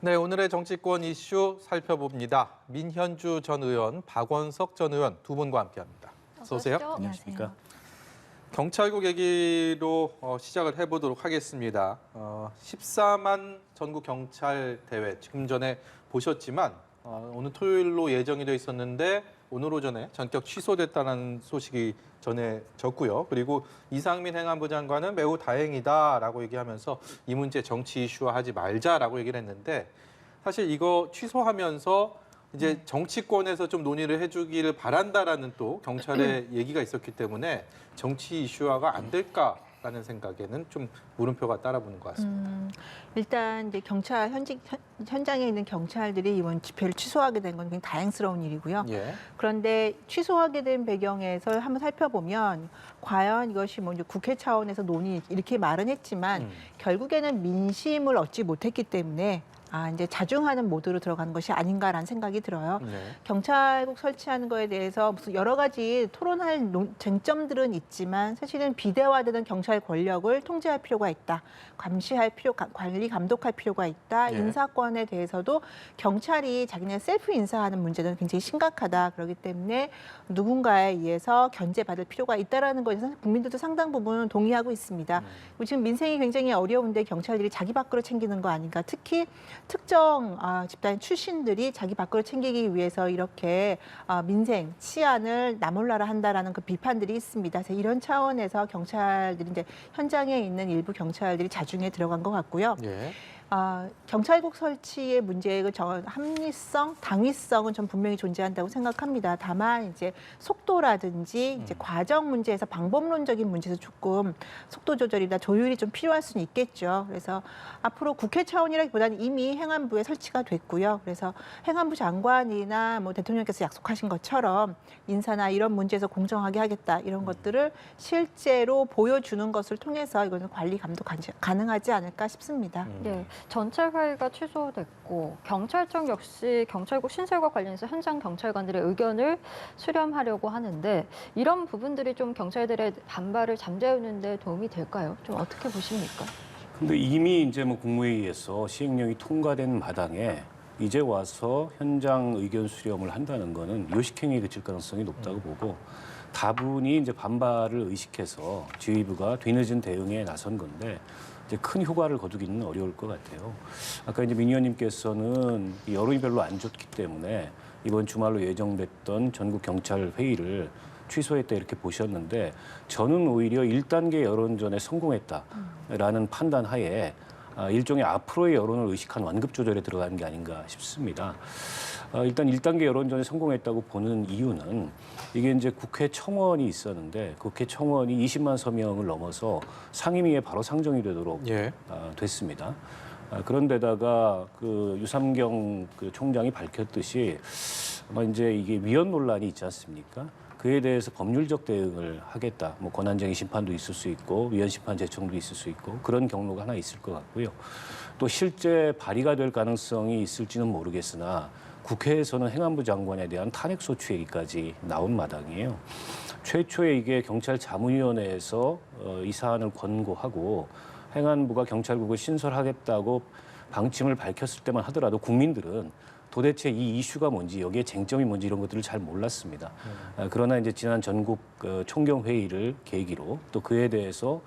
네, 오늘의 정치권 이슈 살펴봅니다. 민현주 전 의원, 박원석 전 의원 두 분과 함께합니다. 어서 오세요. 안녕하십니까. 경찰국 얘기로 시작을 해보도록 하겠습니다. 14만 전국 경찰 대회 지금 전에 보셨지만 오늘 토요일로 예정이 돼 있었는데 오늘 오전에 전격 취소됐다는 소식이 전해졌고요. 그리고 이상민 행안부 장관은 매우 다행이다라고 얘기하면서 이 문제 정치 이슈화하지 말자라고 얘기를 했는데 사실 이거 취소하면서 이제 정치권에서 좀 논의를 해주기를 바란다라는 또 경찰의 얘기가 있었기 때문에 정치 이슈화가 안 될까라는 생각에는 좀 물음표가 따라붙는 것 같습니다. 일단 이제 경찰 현장에 있는 경찰들이 이번 집회를 취소하게 된 건 굉장히 다행스러운 일이고요. 예. 그런데 취소하게 된 배경에서 한번 살펴보면 과연 이것이 뭐 이제 국회 차원에서 논의 이렇게 말은 했지만 결국에는 민심을 얻지 못했기 때문에 이제 자중하는 모드로 들어가는 것이 아닌가라는 생각이 들어요. 네. 경찰국 설치하는 거에 대해서 무슨 여러 가지 토론할 쟁점들은 있지만 사실은 비대화되는 경찰 권력을 통제할 필요가 있다. 관리 감독할 필요가 있다. 예. 인사권에 대해서도 경찰이 자기네 셀프 인사하는 문제는 굉장히 심각하다. 그렇기 때문에 누군가에 의해서 견제받을 필요가 있다라는 것에 대해서 국민들도 상당 부분 동의하고 있습니다. 그리고 지금 민생이 굉장히 어려운데 경찰들이 자기 밖으로 챙기는 거 아닌가. 특히 특정 집단 출신들이 자기 밖으로 챙기기 위해서 이렇게 민생, 치안을 나몰라라 한다라는 그 비판들이 있습니다. 그래서 이런 차원에서 경찰들이 이제 현장에 있는 일부 경찰들이 자중에 들어간 것 같고요. 예. 경찰국 설치의 문제의 그 합리성, 당위성은 전 분명히 존재한다고 생각합니다. 다만 이제 속도라든지 이제 과정 문제에서 방법론적인 문제에서 조금 속도 조절이나 조율이 좀 필요할 수는 있겠죠. 그래서 앞으로 국회 차원이라기보다는 이미 행안부에 설치가 됐고요. 그래서 행안부 장관이나 뭐 대통령께서 약속하신 것처럼 인사나 이런 문제에서 공정하게 하겠다 이런 것들을 실제로 보여주는 것을 통해서 이거는 관리 감독 가능하지 않을까 싶습니다. 네, 전체 회의가 취소됐고 경찰청 역시 경찰국 신설과 관련해서 현장 경찰관들의 의견을 수렴하려고 하는데 이런 부분들이 좀 경찰들의 반발을 잠재우는 데 도움이 될까요? 좀 어떻게 보십니까? 근데 이미 이제 뭐 국무회의에서 시행령이 통과된 마당에 이제 와서 현장 의견 수렴을 한다는 거는 요식행위에 그칠 가능성이 높다고 보고 다분히 이제 반발을 의식해서 지휘부가 뒤늦은 대응에 나선 건데 이제 큰 효과를 거두기는 어려울 것 같아요. 아까 이제 민 의원님께서는 여론이 별로 안 좋기 때문에 이번 주말로 예정됐던 전국 경찰 회의를 취소했다 이렇게 보셨는데 저는 오히려 1단계 여론전에 성공했다라는 판단 하에 일종의 앞으로의 여론을 의식한 완급 조절에 들어가는 게 아닌가 싶습니다. 일단 1단계 여론전에 성공했다고 보는 이유는 이게 이제 국회 청원이 있었는데 국회 청원이 20만 서명을 넘어서 상임위에 바로 상정이 되도록 됐습니다. 그런데다가 그 유삼경 그 총장이 밝혔듯이 아마 이제 이게 위헌 논란이 있지 않습니까? 그에 대해서 법률적 대응을 하겠다. 뭐 권한쟁의 심판도 있을 수 있고 위헌 심판 제청도 있을 수 있고 그런 경로가 하나 있을 것 같고요. 또 실제 발의가 될 가능성이 있을지는 모르겠으나 국회에서는 행안부 장관에 대한 탄핵소추 얘기까지 나온 마당이에요. 최초에 이게 경찰 자문위원회에서 이 사안을 권고하고 행안부가 경찰국을 신설하겠다고 방침을 밝혔을 때만 하더라도 국민들은 도대체 이 이슈가 뭔지 여기에 쟁점이 뭔지 이런 것들을 잘 몰랐습니다. 그러나 이제 지난 전국 총경회의를 계기로 또 그에 대해서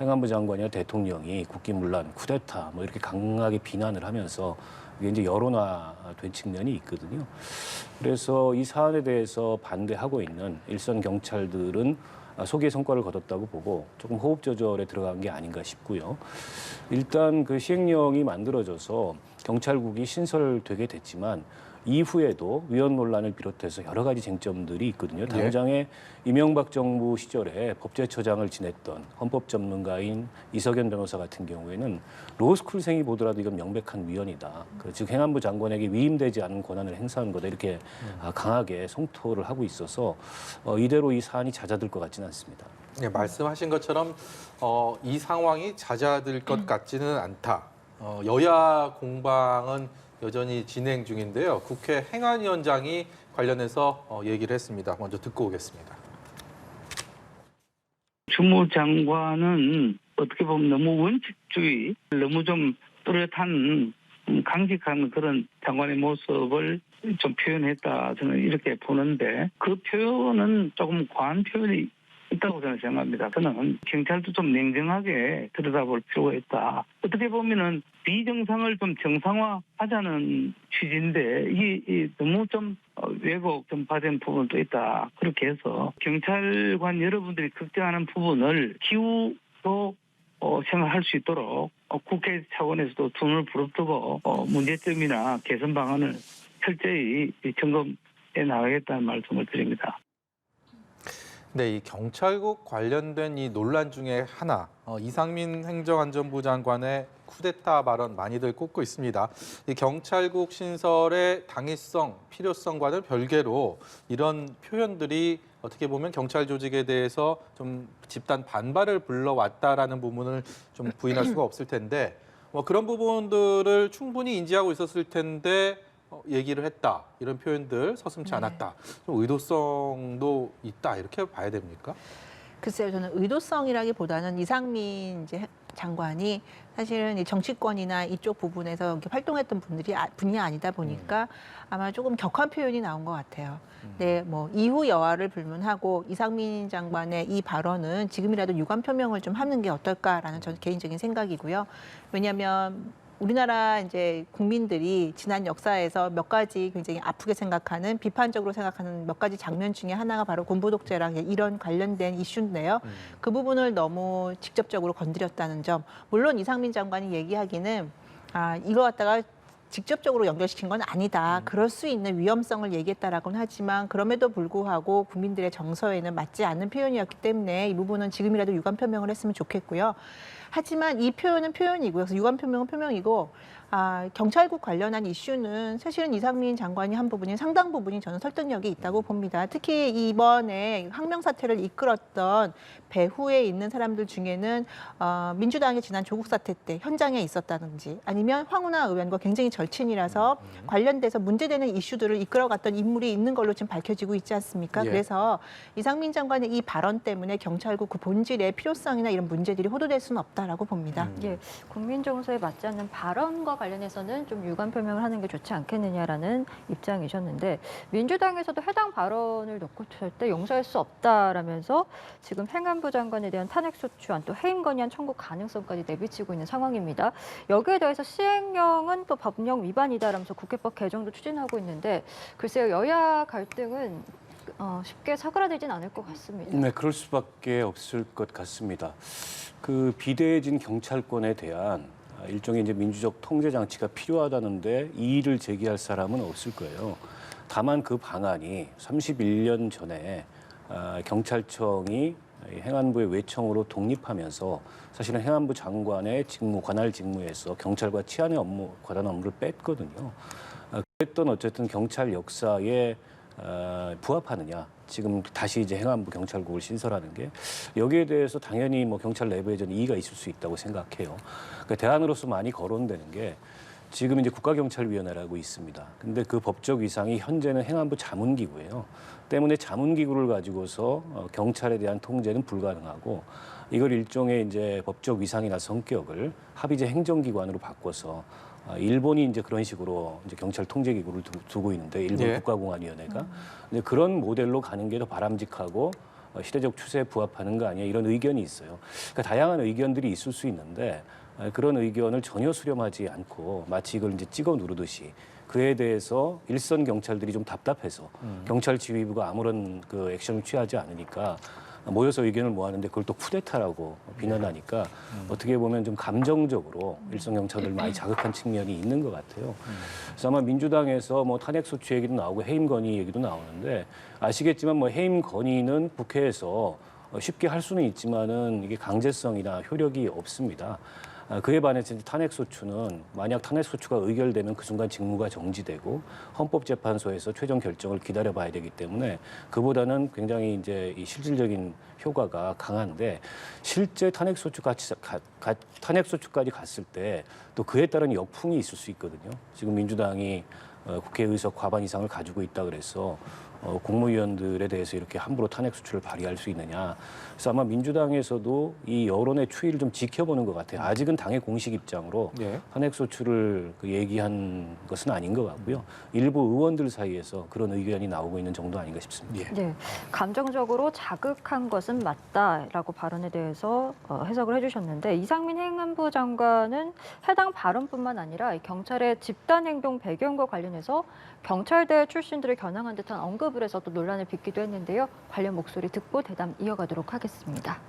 행안부 장관이나 대통령이 국기문란, 쿠데타 뭐 이렇게 강하게 비난을 하면서 이게 이제 여론화된 측면이 있거든요. 그래서 이 사안에 대해서 반대하고 있는 일선 경찰들은 소기의 성과를 거뒀다고 보고 조금 호흡 조절에 들어간 게 아닌가 싶고요. 일단 그 시행령이 만들어져서 경찰국이 신설되게 됐지만 이후에도 위헌 논란을 비롯해서 여러 가지 쟁점들이 있거든요. 당장에 이명박 정부 시절에 법제처장을 지냈던 헌법 전문가인 이석연 변호사 같은 경우에는 로스쿨생이 보더라도 이건 명백한 위헌이다. 즉 행안부 장관에게 위임되지 않은 권한을 행사한 거다. 이렇게 강하게 성토를 하고 있어서 이대로 이 사안이 잦아들 것 같지는 않습니다. 네, 말씀하신 것처럼 이 상황이 잦아들 것 같지는 않다. 여야 공방은 여전히 진행 중인데요. 국회 행안위원장이 관련해서 얘기를 했습니다. 먼저 듣고 오겠습니다. 주무장관은 어떻게 보면 너무 원칙주의, 너무 좀 뚜렷한 강직한 그런 장관의 모습을 좀 표현했다, 저는 이렇게 보는데, 그 표현은 조금 과한 표현이 있다고 저는 생각합니다. 저는 경찰도 좀 냉정하게 들여다볼 필요가 있다. 어떻게 보면은 비정상을 좀 정상화하자는 취지인데 이게 너무 좀 왜곡 좀 받은 부분도 있다. 그렇게 해서 경찰관 여러분들이 걱정하는 부분을 기후로 생각할 수 있도록 국회 차원에서도 눈을 부릅뜨고 문제점이나 개선 방안을 철저히 점검해 나가겠다는 말씀을 드립니다. 네, 이 경찰국 관련된 이 논란 중에 하나, 이상민 행정안전부 장관의 쿠데타 발언 많이들 꼽고 있습니다. 이 경찰국 신설의 당위성, 필요성과는 별개로 이런 표현들이 어떻게 보면 경찰 조직에 대해서 좀 집단 반발을 불러왔다라는 부분을 좀 부인할 수가 없을 텐데, 그런 부분들을 충분히 인지하고 있었을 텐데 얘기를 했다, 이런 표현들 서슴지 않았다, 좀 의도성도 있다, 이렇게 봐야 됩니까? 글쎄요, 저는 의도성이라기보다는 이상민 이제 장관이 사실은 이 정치권이나 이쪽 부분에서 이렇게 활동했던 분이 아니다 보니까 아마 조금 격한 표현이 나온 것 같아요. 네, 뭐 이후 여하를 불문하고 이상민 장관의 이 발언은 지금이라도 유감 표명을 좀 하는 게 어떨까라는 저는 개인적인 생각이고요. 왜냐하면 우리나라 이제 국민들이 지난 역사에서 몇 가지 굉장히 아프게 생각하는, 비판적으로 생각하는 몇 가지 장면 중에 하나가 바로 군부독재랑 이런 관련된 이슈인데요. 그 부분을 너무 직접적으로 건드렸다는 점. 물론 이상민 장관이 얘기하기는 이거 갖다가 직접적으로 연결시킨 건 아니다. 그럴 수 있는 위험성을 얘기했다라고는 하지만 그럼에도 불구하고 국민들의 정서에는 맞지 않는 표현이었기 때문에 이 부분은 지금이라도 유감 표명을 했으면 좋겠고요. 하지만 이 표현은 표현이고요. 그래서 유감 표명은 표명이고 경찰국 관련한 이슈는 사실은 이상민 장관이 한 부분이 상당 부분이 저는 설득력이 있다고 봅니다. 특히 이번에 항명 사태를 이끌었던 배후에 있는 사람들 중에는 민주당의 지난 조국 사태 때 현장에 있었다든지 아니면 황운하 의원과 굉장히 절친이라서 관련돼서 문제되는 이슈들을 이끌어갔던 인물이 있는 걸로 지금 밝혀지고 있지 않습니까? 예. 그래서 이상민 장관의 이 발언 때문에 경찰국 그 본질의 필요성이나 이런 문제들이 호도될 수는 없다라고 봅니다. 예, 국민 정서에 맞지 않는 발언과 관련해서는 좀 유감 표명을 하는 게 좋지 않겠느냐라는 입장이셨는데, 민주당에서도 해당 발언을 놓고 절대 용서할 수 없다라면서 지금 행안부 장관에 대한 탄핵소추안 또 해임 건의안 청구 가능성까지 내비치고 있는 상황입니다. 여기에 더해서 시행령은 또 법령 위반이다라면서 국회법 개정도 추진하고 있는데, 글쎄요, 여야 갈등은 쉽게 사그라들진 않을 것 같습니다. 네, 그럴 수밖에 없을 것 같습니다. 그 비대해진 경찰권에 대한 일종의 이제 민주적 통제 장치가 필요하다는데 이의를 제기할 사람은 없을 거예요. 다만 그 방안이 31년 전에 경찰청이 행안부의 외청으로 독립하면서 사실은 행안부 장관의 직무, 관할 직무에서 경찰과 치안의 업무, 관한 업무를 뺐거든요. 그랬던 어쨌든 경찰 역사에 부합하느냐. 지금 다시 이제 행안부 경찰국을 신설하는 게 여기에 대해서 당연히 뭐 경찰 내부에 저는 이의가 있을 수 있다고 생각해요. 그러니까 대안으로서 많이 거론되는 게 지금 이제 국가경찰위원회라고 있습니다. 근데 그 법적 위상이 현재는 행안부 자문기구예요. 때문에 자문기구를 가지고서 경찰에 대한 통제는 불가능하고 이걸 일종의 이제 법적 위상이나 성격을 합의제 행정기관으로 바꿔서 일본이 이제 그런 식으로 이제 경찰 통제기구를 두고 있는데 일본 예. 국가공안위원회가 근데 그런 모델로 가는 게 더 바람직하고 시대적 추세에 부합하는 거 아니야 이런 의견이 있어요. 그러니까 다양한 의견들이 있을 수 있는데 그런 의견을 전혀 수렴하지 않고 마치 이걸 이제 찍어 누르듯이 그에 대해서 일선 경찰들이 좀 답답해서 경찰 지휘부가 아무런 그 액션을 취하지 않으니까 모여서 의견을 모았는데 그걸 또 쿠데타라고 비난하니까 어떻게 보면 좀 감정적으로 일선 경찰들 많이 자극한 측면이 있는 것 같아요. 그래서 아마 민주당에서 뭐 탄핵소추 얘기도 나오고 해임 건의 얘기도 나오는데 아시겠지만 뭐 해임 건의는 국회에서 쉽게 할 수는 있지만은 이게 강제성이나 효력이 없습니다. 그에 반해서 탄핵소추는 만약 탄핵소추가 의결되면 그 순간 직무가 정지되고 헌법재판소에서 최종 결정을 기다려봐야 되기 때문에 그보다는 굉장히 이제 이 실질적인 효과가 강한데 실제 탄핵소추까지 갔을 때 또 그에 따른 역풍이 있을 수 있거든요. 지금 민주당이 국회 의석 과반 이상을 가지고 있다 그래서 국무위원들에 대해서 이렇게 함부로 탄핵 소추를 발의할 수 있느냐. 그래서 아마 민주당에서도 이 여론의 추이를 좀 지켜보는 것 같아요. 아직은 당의 공식 입장으로 예. 탄핵 소추를 얘기한 것은 아닌 것 같고요. 일부 의원들 사이에서 그런 의견이 나오고 있는 정도 아닌가 싶습니다. 예. 네, 감정적으로 자극한 것은 맞다라고 발언에 대해서 해석을 해주셨는데 이상민 행안부 장관은 해당 발언뿐만 아니라 이 경찰의 집단 행동 배경과 관련해서 경찰대 출신들을 겨냥한 듯한 언급을 해서 또 논란을 빚기도 했는데요. 관련 목소리 듣고 대담 이어가도록 하겠습니다.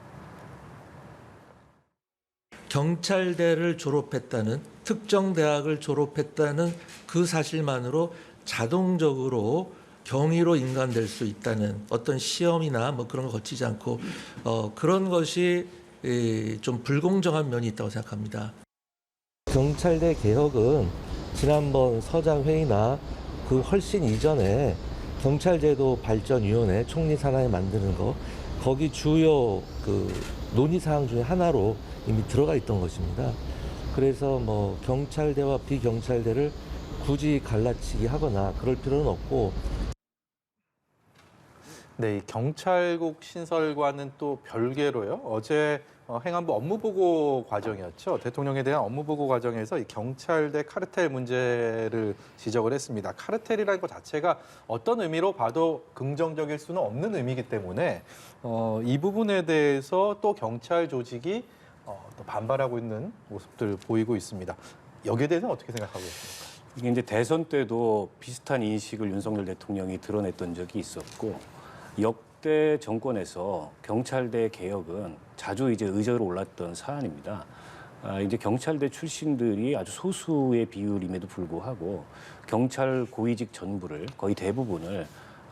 경찰대를 졸업했다는, 특정 대학을 졸업했다는 그 사실만으로 자동적으로 경위로 인간될 수 있다는 어떤 시험이나 뭐 그런 거 거치지 않고 그런 것이 좀 불공정한 면이 있다고 생각합니다. 경찰대 개혁은 지난번 서장 회의나 그 훨씬 이전에 경찰제도 발전위원회 총리 산하에 만드는 거, 거기 주요 그 논의 사항 중에 하나로 이미 들어가 있던 것입니다. 그래서 뭐 경찰대와 비경찰대를 굳이 갈라치기 하거나 그럴 필요는 없고. 네, 이 경찰국 신설과는 또 별개로요. 어제 행안부 업무보고 과정이었죠. 대통령에 대한 업무보고 과정에서 이 경찰대 카르텔 문제를 지적을 했습니다. 카르텔이라는 것 자체가 어떤 의미로 봐도 긍정적일 수는 없는 의미이기 때문에 이 부분에 대해서 또 경찰 조직이 또 반발하고 있는 모습들 보이고 있습니다. 여기에 대해서는 어떻게 생각하고 계십니까? 이게 이제 대선 때도 비슷한 인식을 윤석열 대통령이 드러냈던 적이 있었고 역대 정권에서 경찰대 개혁은 자주 이제 의제로 올랐던 사안입니다. 이제 경찰대 출신들이 아주 소수의 비율임에도 불구하고 경찰 고위직 전부를 거의 대부분을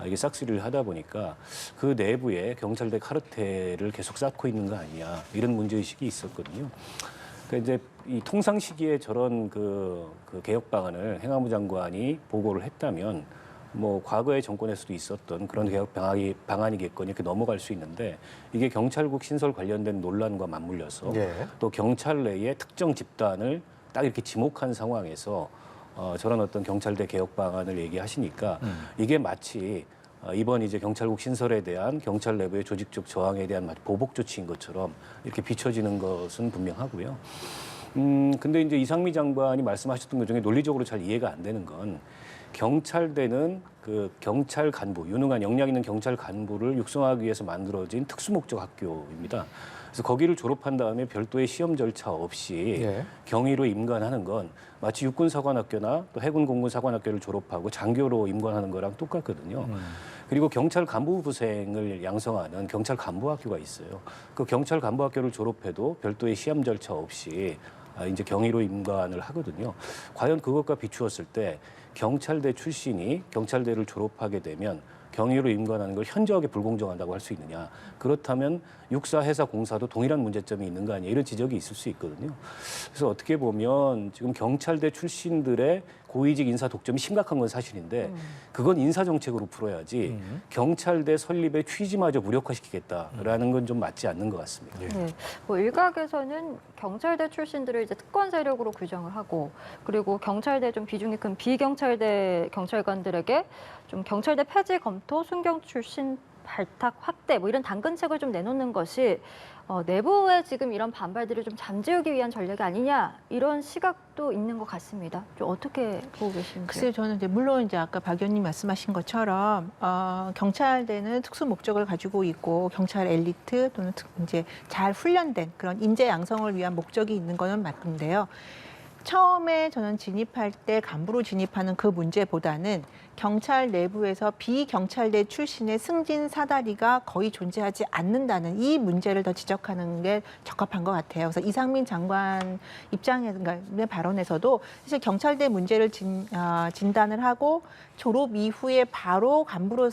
이게 싹쓸이를 하다 보니까 그 내부에 경찰대 카르텔을 계속 쌓고 있는 거 아니냐 이런 문제의식이 있었거든요. 그러니까 이제 이 통상 시기에 저런 그 개혁 방안을 행안부 장관이 보고를 했다면 뭐 과거의 정권에서도 있었던 그런 개혁 방안이겠거니 이렇게 넘어갈 수 있는데 이게 경찰국 신설 관련된 논란과 맞물려서 예. 또 경찰 내의 특정 집단을 딱 이렇게 지목한 상황에서 저런 어떤 경찰대 개혁 방안을 얘기하시니까 이게 마치 이번 이제 경찰국 신설에 대한 경찰 내부의 조직적 저항에 대한 마치 보복 조치인 것처럼 이렇게 비춰지는 것은 분명하고요. 근데 이제 이상미 장관이 말씀하셨던 것 중에 논리적으로 잘 이해가 안 되는 건 경찰대는 그 경찰 간부, 유능한 역량 있는 경찰 간부를 육성하기 위해서 만들어진 특수목적 학교입니다. 그래서 거기를 졸업한 다음에 별도의 시험 절차 없이 예. 경위로 임관하는 건 마치 육군사관학교나 또 해군공군사관학교를 졸업하고 장교로 임관하는 거랑 똑같거든요. 그리고 경찰 간부부생을 양성하는 경찰 간부학교가 있어요. 그 경찰 간부학교를 졸업해도 별도의 시험 절차 없이 이제 경위로 임관을 하거든요. 과연 그것과 비추었을 때 경찰대 출신이 경찰대를 졸업하게 되면 경위로 임관하는 걸 현저하게 불공정하다고 할 수 있느냐. 그렇다면 육사, 해사, 공사도 동일한 문제점이 있는 거 아니냐. 이런 지적이 있을 수 있거든요. 그래서 어떻게 보면 지금 경찰대 출신들의 고위직 인사 독점이 심각한 건 사실인데 그건 인사정책으로 풀어야지 경찰대 설립의 취지마저 무력화시키겠다라는 건 좀 맞지 않는 것 같습니다. 네, 뭐 일각에서는 경찰대 출신들을 이제 특권 세력으로 규정을 하고 그리고 경찰대 좀 비중이 큰 비경찰대 경찰관들에게 좀 경찰대 폐지 검토, 순경 출신 발탁 확대 뭐 이런 당근책을 좀 내놓는 것이 내부에 지금 이런 반발들을 좀 잠재우기 위한 전략이 아니냐 이런 시각도 있는 것 같습니다. 좀 어떻게 보고 계신지요? 글쎄요, 저는 이제 물론 이제 아까 박 의원님 말씀하신 것처럼 경찰대는 특수 목적을 가지고 있고 경찰 엘리트 또는 이제 잘 훈련된 그런 인재 양성을 위한 목적이 있는 거는 맞는데요. 처음에 저는 진입할 때 간부로 진입하는 그 문제보다는 경찰 내부에서 비경찰대 출신의 승진 사다리가 거의 존재하지 않는다는 이 문제를 더 지적하는 게 적합한 것 같아요. 그래서 이상민 장관 입장의 발언에서도 사실 경찰대 문제를 진단을 하고 졸업 이후에 바로 간부로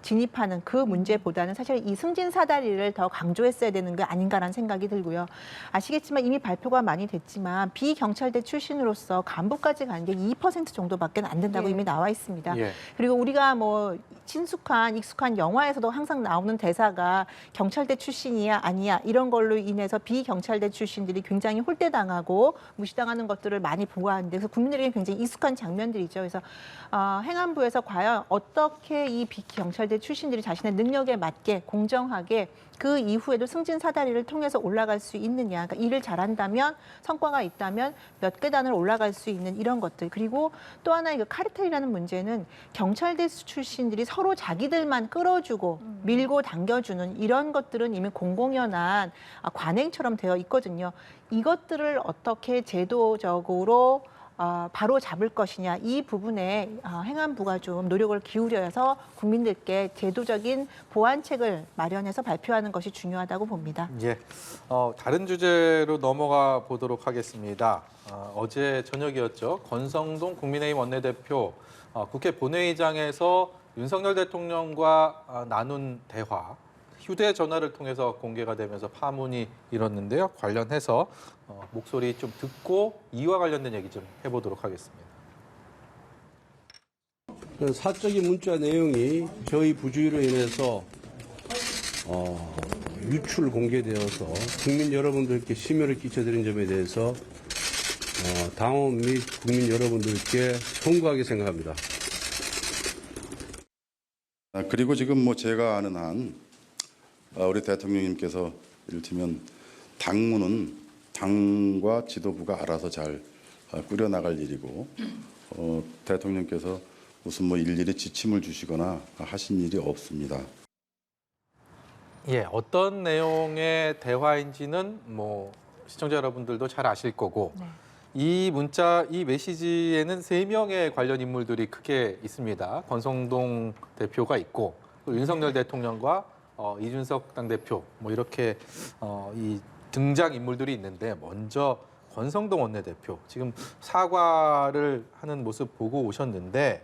진입하는 그 문제보다는 사실 이 승진 사다리를 더 강조했어야 되는 게 아닌가라는 생각이 들고요. 아시겠지만 이미 발표가 많이 됐지만 비경찰대 출신으로서 간부까지 가는 게 2% 정도밖에 안 된다고 예. 이미 나와 있습니다. 예. 그리고 우리가 뭐 익숙한 영화에서도 항상 나오는 대사가 경찰대 출신이야 아니야 이런 걸로 인해서 비경찰대 출신들이 굉장히 홀대당하고 무시당하는 것들을 많이 보아하는데 그래서 국민들에게 굉장히 익숙한 장면들이죠. 그래서 행안부에서 과연 어떻게 이 비경찰대 출신들이 자신의 능력에 맞게 공정하게 그 이후에도 승진 사다리를 통해서 올라갈 수 있느냐. 그러니까 일을 잘한다면 성과가 있다면 몇 계단을 올라갈 수 있는 이런 것들. 그리고 또 하나의 그 카르텔이라는 문제는 경찰대 출신들이 서로 자기들만 끌어주고 밀고 당겨주는 이런 것들은 이미 공공연한 관행처럼 되어 있거든요. 이것들을 어떻게 제도적으로 바로 잡을 것이냐 이 부분에 행안부가 좀 노력을 기울여서 국민들께 제도적인 보완책을 마련해서 발표하는 것이 중요하다고 봅니다. 예. 다른 주제로 넘어가 보도록 하겠습니다. 어제 저녁이었죠. 권성동 국민의힘 원내대표 국회 본회의장에서 윤석열 대통령과 나눈 대화, 휴대전화를 통해서 공개가 되면서 파문이 일었는데요. 관련해서 목소리 좀 듣고 이와 관련된 얘기 좀 해보도록 하겠습니다. 그 사적인 문자 내용이 저희 부주의로 인해서 유출 공개되어서 국민 여러분들께 심려를 끼쳐드린 점에 대해서 당원 및 국민 여러분들께 송구하게 생각합니다. 그리고 지금 뭐 제가 아는 한 우리 대통령님께서 이를테면 당무는 당과 지도부가 알아서 잘 꾸려나갈 일이고 대통령께서 무슨 뭐 일일이 지침을 주시거나 하신 일이 없습니다. 예, 어떤 내용의 대화인지는 뭐 시청자 여러분들도 잘 아실 거고 네. 이 문자, 이 메시지에는 3명의 관련 인물들이 크게 있습니다. 권성동 대표가 있고 또 윤석열 대통령과 이준석 당대표 뭐 이렇게 이 등장 인물들이 있는데 먼저 권성동 원내대표 지금 사과를 하는 모습 보고 오셨는데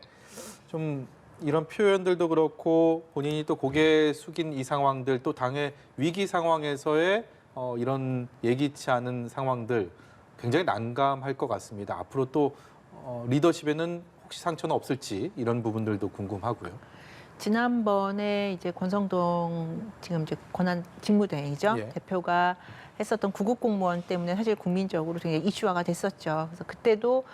좀 이런 표현들도 그렇고 본인이 또 고개 숙인 이 상황들 또 당의 위기 상황에서의 이런 예기치 않은 상황들 굉장히 난감할 것 같습니다. 앞으로 또 리더십에는 혹시 상처는 없을지 이런 부분들도 궁금하고요. 지난번에 이제 권성동 지금 이제 권한 직무대행이죠. 예. 대표가 했었던 구급 공무원 때문에 사실 국민적으로 되게 이슈화가 됐었죠. 그래서 그때도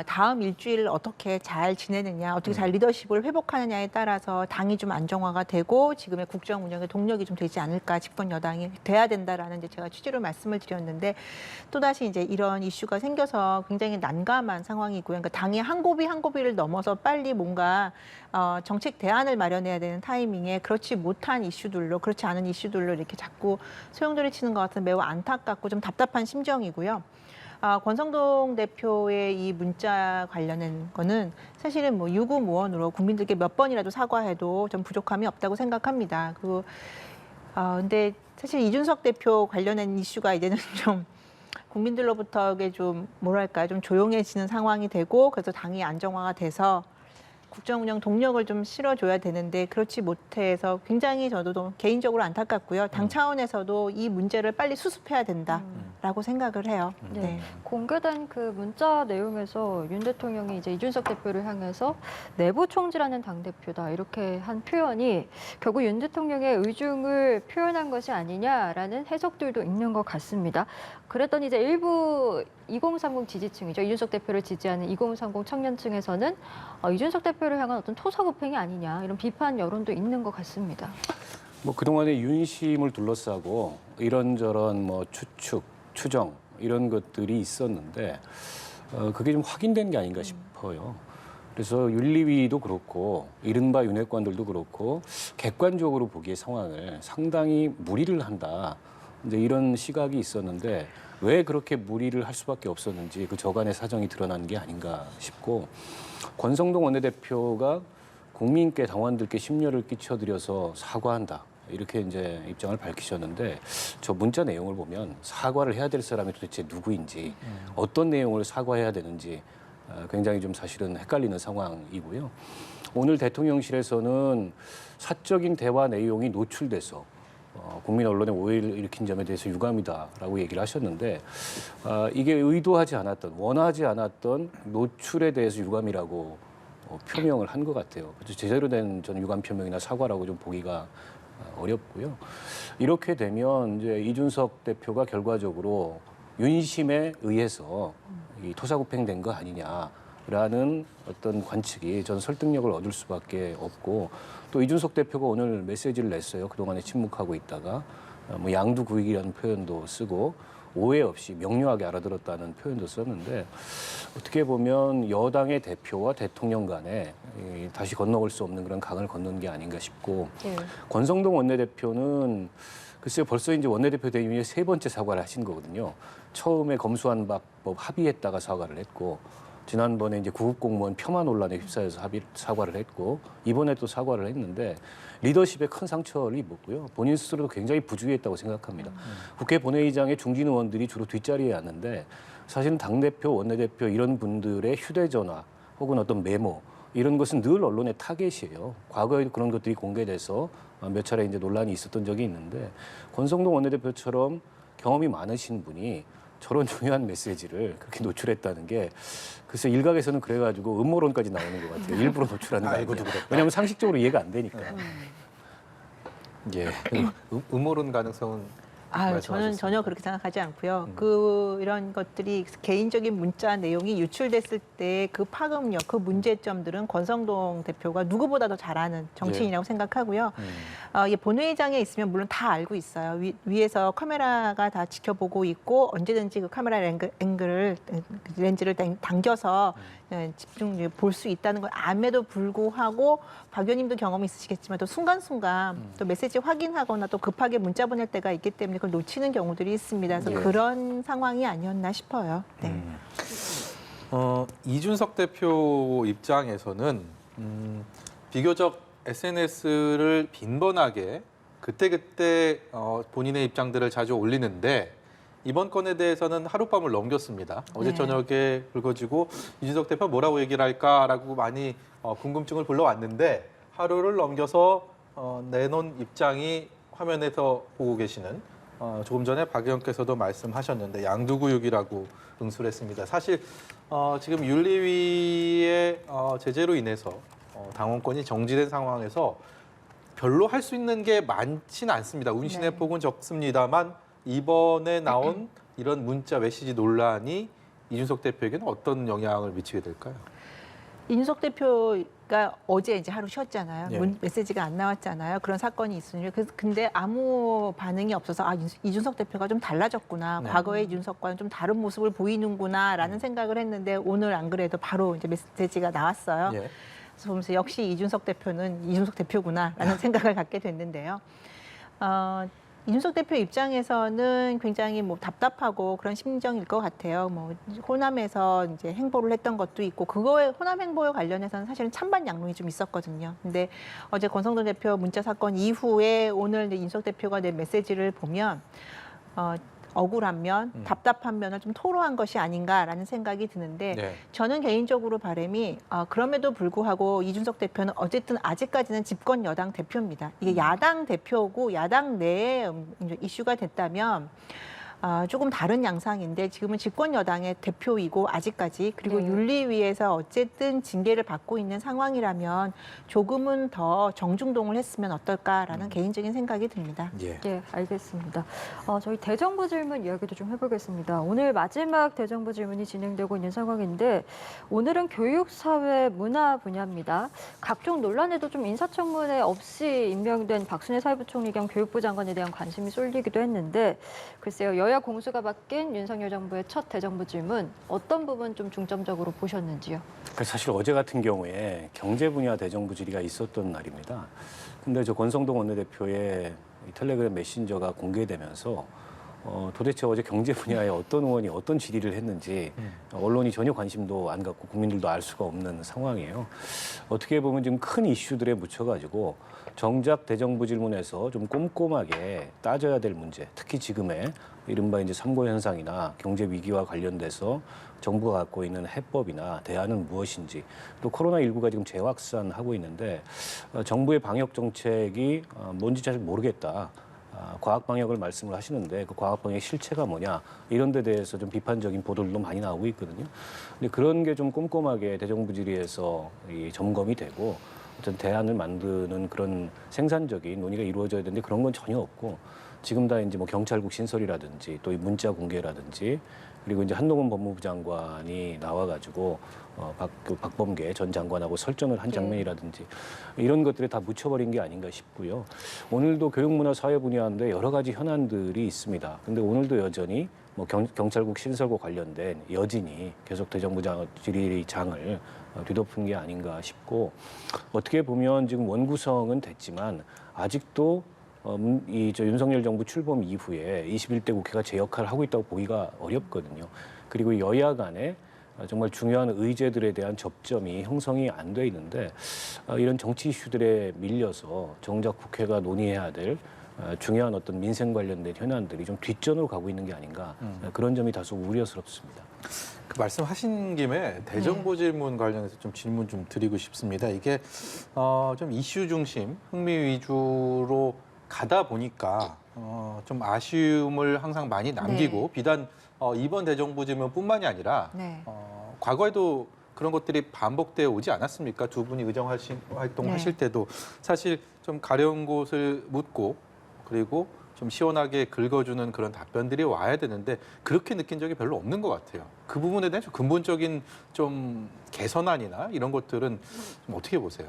다음 일주일 어떻게 잘 지내느냐, 어떻게 잘 리더십을 회복하느냐에 따라서 당이 좀 안정화가 되고 지금의 국정 운영에 동력이 좀 되지 않을까 집권 여당이 돼야 된다라는 이제 제가 취지로 말씀을 드렸는데 또 다시 이제 이런 이슈가 생겨서 굉장히 난감한 상황이고요. 그러니까 당이 한 고비 한 고비를 넘어서 빨리 뭔가 정책 대안을 마련해야 되는 타이밍에 그렇지 못한 이슈들로 그렇지 않은 이슈들로 이렇게 자꾸 소용돌이 치는 것 같은 매우 안타깝고 좀 답답한 심정이고요. 권성동 대표의 이 문자 관련된 거는 사실은 뭐 유구무원으로 국민들께 몇 번이라도 사과해도 좀 부족함이 없다고 생각합니다. 근데 사실 이준석 대표 관련된 이슈가 이제는 좀 국민들로부터 이게 좀 뭐랄까 좀 조용해지는 상황이 되고 그래서 당이 안정화가 돼서 국정 운영 동력을 좀 실어줘야 되는데 그렇지 못해서 굉장히 저도 개인적으로 안타깝고요. 당 차원에서도 이 문제를 빨리 수습해야 된다라고 생각을 해요. 네. 공개된 그 문자 내용에서 윤 대통령이 이제 이준석 대표를 향해서 내부 총질하는 당대표다 이렇게 한 표현이 결국 윤 대통령의 의중을 표현한 것이 아니냐라는 해석들도 있는 것 같습니다. 그랬더니 이제 일부 2030 지지층이죠. 이준석 대표를 지지하는 2030 청년층에서는 이준석 대표를 향한 어떤 토사구팽이 아니냐 이런 비판 여론도 있는 것 같습니다. 뭐 그동안의 윤심을 둘러싸고 이런저런 뭐 추측, 추정 이런 것들이 있었는데 그게 좀 확인된 게 아닌가 싶어요. 그래서 윤리위도 그렇고 이른바 윤핵관들도 그렇고 객관적으로 보기에 상황을 상당히 무리를 한다. 이제 이런 시각이 있었는데 왜 그렇게 무리를 할 수밖에 없었는지 그 저간의 사정이 드러난 게 아닌가 싶고 권성동 원내대표가 국민께 당원들께 심려를 끼쳐드려서 사과한다 이렇게 이제 입장을 밝히셨는데 저 문자 내용을 보면 사과를 해야 될 사람이 도대체 누구인지 어떤 내용을 사과해야 되는지 굉장히 좀 사실은 헷갈리는 상황이고요. 오늘 대통령실에서는 사적인 대화 내용이 노출돼서 국민 언론의 오해를 일으킨 점에 대해서 유감이다라고 얘기를 하셨는데 이게 의도하지 않았던, 원하지 않았던 노출에 대해서 유감이라고 표명을 한 것 같아요. 제대로 된 전 유감 표명이나 사과라고 좀 보기가 어렵고요. 이렇게 되면 이제 이준석 대표가 결과적으로 윤심에 의해서 이 토사구팽된 거 아니냐라는 어떤 관측이 전 설득력을 얻을 수밖에 없고, 또 이준석 대표가 오늘 메시지를 냈어요. 그동안에 침묵하고 있다가 뭐 양두구익이라는 표현도 쓰고 오해 없이 명료하게 알아들었다는 표현도 썼는데, 어떻게 보면 여당의 대표와 대통령 간에 다시 건너올 수 없는 그런 강을 건넌 게 아닌가 싶고, 권성동 원내대표는 글쎄요, 벌써 이제 원내대표 대임 이후에 3번째 사과를 하신 거거든요. 처음에 검수완박법 합의했다가 사과를 했고, 지난번에 이제 구급 공무원 폄하 논란에 휩싸여서 사과를 했고, 이번에 또 사과를 했는데 리더십에 큰 상처를 입었고요. 본인 스스로도 굉장히 부주의했다고 생각합니다. 국회 본회의장에 중진 의원들이 주로 뒷자리에 앉는데, 사실은 당대표, 원내대표 이런 분들의 휴대전화 혹은 어떤 메모 이런 것은 늘 언론의 타겟이에요. 과거에도 그런 것들이 공개돼서 몇 차례 이제 논란이 있었던 적이 있는데, 권성동 원내대표처럼 경험이 많으신 분이 저런 중요한 메시지를 그렇게 노출했다는 게, 글쎄 일각에서는 그래가지고 음모론까지 나오는 것 같아요. 일부러 노출하는 거 아니냐. 왜냐하면 상식적으로 이해가 안 되니까. 예. 음모론 가능성은 저는 말씀하셨습니다. 전혀 그렇게 생각하지 않고요. 이런 것들이 개인적인 문자 내용이 유출됐을 때 그 파급력, 그 문제점들은 권성동 대표가 누구보다 더 잘 아는 정치인이라고 생각하고요. 이게 본회의장에 있으면 물론 다 알고 있어요. 위에서 카메라가 다 지켜보고 있고 언제든지 그 카메라 렌즈를 당겨서 집중 볼 수 있다는 걸 암에도 불구하고 박 의원님도 경험이 있으시겠지만 또 순간순간 또 메시지 확인하거나 또 급하게 문자 보낼 때가 있기 때문에 그걸 놓치는 경우들이 있습니다. 그래서 그런 상황이 아니었나 싶어요. 네. 이준석 대표 입장에서는 비교적 SNS를 빈번하게 그때그때 본인의 입장들을 자주 올리는데, 이번 건에 대해서는 하룻밤을 넘겼습니다. 어제 저녁에 불거지고 이준석 대표 뭐라고 얘기를 할까라고 많이 궁금증을 불러왔는데, 하루를 넘겨서 내놓은 입장이 화면에서 보고 계시는, 조금 전에 박 의원께서도 말씀하셨는데 양두구육이라고 응수를 했습니다. 사실 지금 윤리위의 제재로 인해서 당원권이 정지된 상황에서 별로 할 수 있는 게 많지는 않습니다. 운신의 폭은 적습니다만, 이번에 나온 이런 문자 메시지 논란이 이준석 대표에게는 어떤 영향을 미치게 될까요? 이준석 대표가 어제 이제 하루 쉬었잖아요. 메시지가 안 나왔잖아요. 그런 사건이 있으니. 근데 아무 반응이 없어서 이준석 대표가 좀 달라졌구나. 과거의 이준석과는 좀 다른 모습을 보이는구나라는 생각을 했는데, 오늘 안 그래도 바로 이제 메시지가 나왔어요. 그래서 보면서 역시 이준석 대표는 이준석 대표구나라는 생각을 갖게 됐는데요. 이준석 대표 입장에서는 굉장히 답답하고 그런 심정일 것 같아요. 호남에서 이제 행보를 했던 것도 있고, 그거에 호남 행보에 관련해서는 사실은 찬반 양론이 좀 있었거든요. 근데 어제 권성동 대표 문자 사건 이후에 오늘 이준석 대표가 낸 메시지를 보면 억울한 면, 답답한 면을 좀 토로한 것이 아닌가라는 생각이 드는데, 저는 개인적으로 바람이 그럼에도 불구하고 이준석 대표는 어쨌든 아직까지는 집권 여당 대표입니다. 이게 야당 대표고 야당 내에 이슈가 됐다면 조금 다른 양상인데, 지금은 집권 여당의 대표이고 아직까지, 그리고 윤리위에서 어쨌든 징계를 받고 있는 상황이라면 조금은 더 정중동을 했으면 어떨까라는 개인적인 생각이 듭니다. 예, 알겠습니다. 저희 대정부 질문 이야기도 좀 해보겠습니다. 오늘 마지막 대정부 질문이 진행되고 있는 상황인데, 오늘은 교육, 사회, 문화 분야입니다. 각종 논란에도 좀 인사청문회 없이 임명된 박순애 사회부총리 겸 교육부 장관에 대한 관심이 쏠리기도 했는데, 글쎄요, 여야 공수가 바뀐 윤석열 정부의 첫 대정부 질문, 어떤 부분 좀 중점적으로 보셨는지요? 사실 어제 같은 경우에 경제 분야 대정부 질의가 있었던 날입니다. 근데 저 권성동 원내대표의 텔레그램 메신저가 공개되면서 도대체 어제 경제 분야에 어떤 의원이 어떤 질의를 했는지 언론이 전혀 관심도 안 갖고 국민들도 알 수가 없는 상황이에요. 어떻게 보면 지금 큰 이슈들에 묻혀가지고 정작 대정부 질문에서 좀 꼼꼼하게 따져야 될 문제, 특히 지금의 이른바 이제 3고 현상이나 경제 위기와 관련돼서 정부가 갖고 있는 해법이나 대안은 무엇인지, 또 코로나19가 지금 재확산하고 있는데 정부의 방역 정책이 뭔지 잘 모르겠다. 과학 방역을 말씀을 하시는데 그 과학 방역 실체가 뭐냐 이런 데 대해서 좀 비판적인 보도들도 많이 나오고 있거든요. 근데 그런 게 좀 꼼꼼하게 대정부 질의에서 이 점검이 되고 어떤 대안을 만드는 그런 생산적인 논의가 이루어져야 되는데 그런 건 전혀 없고 지금 다 이제 뭐 경찰국 신설이라든지 또 이 문자 공개라든지 그리고 이제 한동훈 법무부 장관이 나와가지고 박범계 전 장관하고 설전을 한 장면이라든지 이런 것들에 다 묻혀버린 게 아닌가 싶고요. 오늘도 교육문화 사회 분야인데 여러 가지 현안들이 있습니다. 근데 오늘도 여전히 뭐 경찰국 신설과 관련된 여진이 계속 대정부 질의장을 뒤덮은 게 아닌가 싶고 어떻게 보면 지금 원구성은 됐지만 아직도 윤석열 정부 출범 이후에 21대 국회가 제 역할을 하고 있다고 보기가 어렵거든요. 그리고 여야 간에 정말 중요한 의제들에 대한 접점이 형성이 안 돼 있는데 이런 정치 이슈들에 밀려서 정작 국회가 논의해야 될 중요한 어떤 민생 관련된 현안들이 좀 뒷전으로 가고 있는 게 아닌가 그런 점이 다소 우려스럽습니다. 그 말씀하신 김에 대정부 질문 관련해서 좀 질문 좀 드리고 싶습니다. 이게 좀 이슈 중심, 흥미 위주로 가다 보니까 좀 아쉬움을 항상 많이 남기고 비단 이번 대정부 질문뿐만이 아니라 과거에도 그런 것들이 반복되어 오지 않았습니까? 두 분이 의정 활동하실 때도 사실 좀 가려운 곳을 묻고 그리고 좀 시원하게 긁어주는 그런 답변들이 와야 되는데 그렇게 느낀 적이 별로 없는 것 같아요. 그 부분에 대한 좀 근본적인 좀 개선안이나 이런 것들은 좀 어떻게 보세요?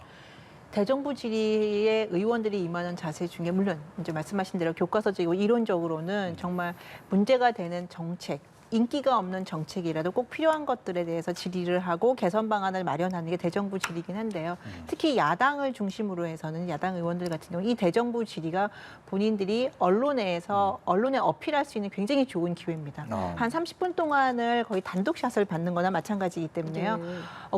대정부 질의에 의원들이 임하는 자세 중에 물론 이제 말씀하신 대로 교과서적이고 이론적으로는 정말 문제가 되는 정책, 인기가 없는 정책이라도 꼭 필요한 것들에 대해서 질의를 하고 개선 방안을 마련하는 게 대정부 질의이긴 한데요. 특히 야당을 중심으로 해서는 야당 의원들 같은 경우 이 대정부 질의가 본인들이 언론에서 언론에 어필할 수 있는 굉장히 좋은 기회입니다. 한 30분 동안을 거의 단독샷을 받는 거나 마찬가지이기 때문에요.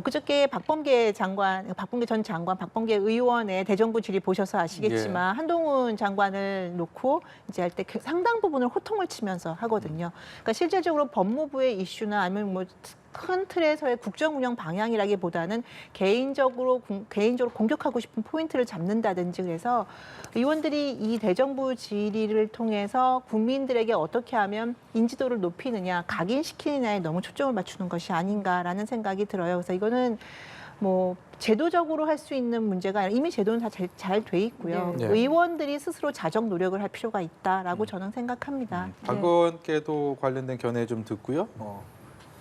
그저께 박범계 전 장관, 박범계 의원의 대정부 질의 보셔서 아시겠지만 한동훈 장관을 놓고 이제 할 때 상당 부분을 호통을 치면서 하거든요. 그러니까 실질적으로 법무부의 이슈나 아니면 뭐 큰 틀에서의 국정 운영 방향이라기보다는 개인적으로 공격하고 싶은 포인트를 잡는다든지 그래서 의원들이 이 대정부 질의를 통해서 국민들에게 어떻게 하면 인지도를 높이느냐, 각인시키느냐에 너무 초점을 맞추는 것이 아닌가라는 생각이 들어요. 그래서 이거는 뭐 제도적으로 할 수 있는 문제가 아니라 이미 제도는 다 잘 돼 있고요. 의원들이 스스로 자정 노력을 할 필요가 있다라고 저는 생각합니다. 박 의원께도 관련된 견해 좀 듣고요.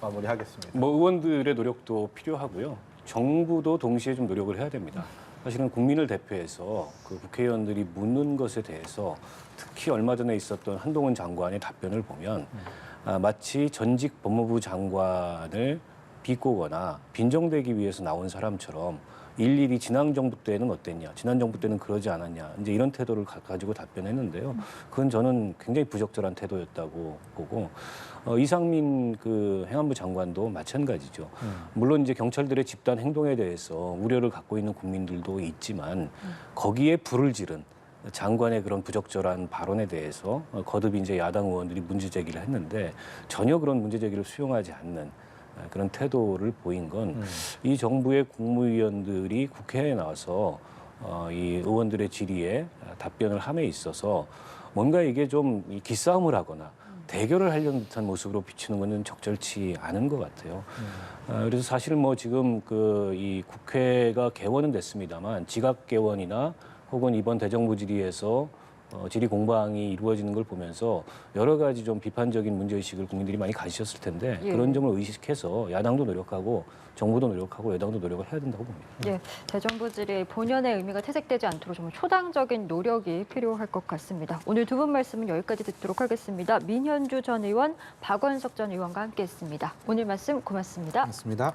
마무리하겠습니다. 뭐 의원들의 노력도 필요하고요. 정부도 동시에 좀 노력을 해야 됩니다. 사실은 국민을 대표해서 그 국회의원들이 묻는 것에 대해서 특히 얼마 전에 있었던 한동훈 장관의 답변을 보면 마치 전직 법무부 장관을 비꼬거나 빈정대기 위해서 나온 사람처럼 일일이 지난 정부 때는 어땠냐, 지난 정부 때는 그러지 않았냐, 이제 이런 태도를 가지고 답변했는데요. 그건 저는 굉장히 부적절한 태도였다고 보고 이상민 그 행안부 장관도 마찬가지죠. 물론 이제 경찰들의 집단 행동에 대해서 우려를 갖고 있는 국민들도 있지만 거기에 불을 지른 장관의 그런 부적절한 발언에 대해서 거듭 이제 야당 의원들이 문제 제기를 했는데 전혀 그런 문제 제기를 수용하지 않는 그런 태도를 보인 건 이 정부의 국무위원들이 국회에 나와서 이 의원들의 질의에 답변을 함에 있어서 뭔가 이게 좀 기싸움을 하거나 대결을 하려는 듯한 모습으로 비추는 것은 적절치 않은 것 같아요. 그래서 사실 뭐 지금 이 국회가 개원은 됐습니다만 지각 개원이나 혹은 이번 대정부 질의에서 질의 공방이 이루어지는 걸 보면서 여러 가지 좀 비판적인 문제의식을 국민들이 많이 가지셨을 텐데 그런 점을 의식해서 야당도 노력하고 정부도 노력하고 여당도 노력을 해야 된다고 봅니다. 대정부 질의 본연의 의미가 퇴색되지 않도록 정말 초당적인 노력이 필요할 것 같습니다. 오늘 두 분 말씀은 여기까지 듣도록 하겠습니다. 민현주 전 의원, 박원석 전 의원과 함께했습니다. 오늘 말씀 고맙습니다. 고맙습니다.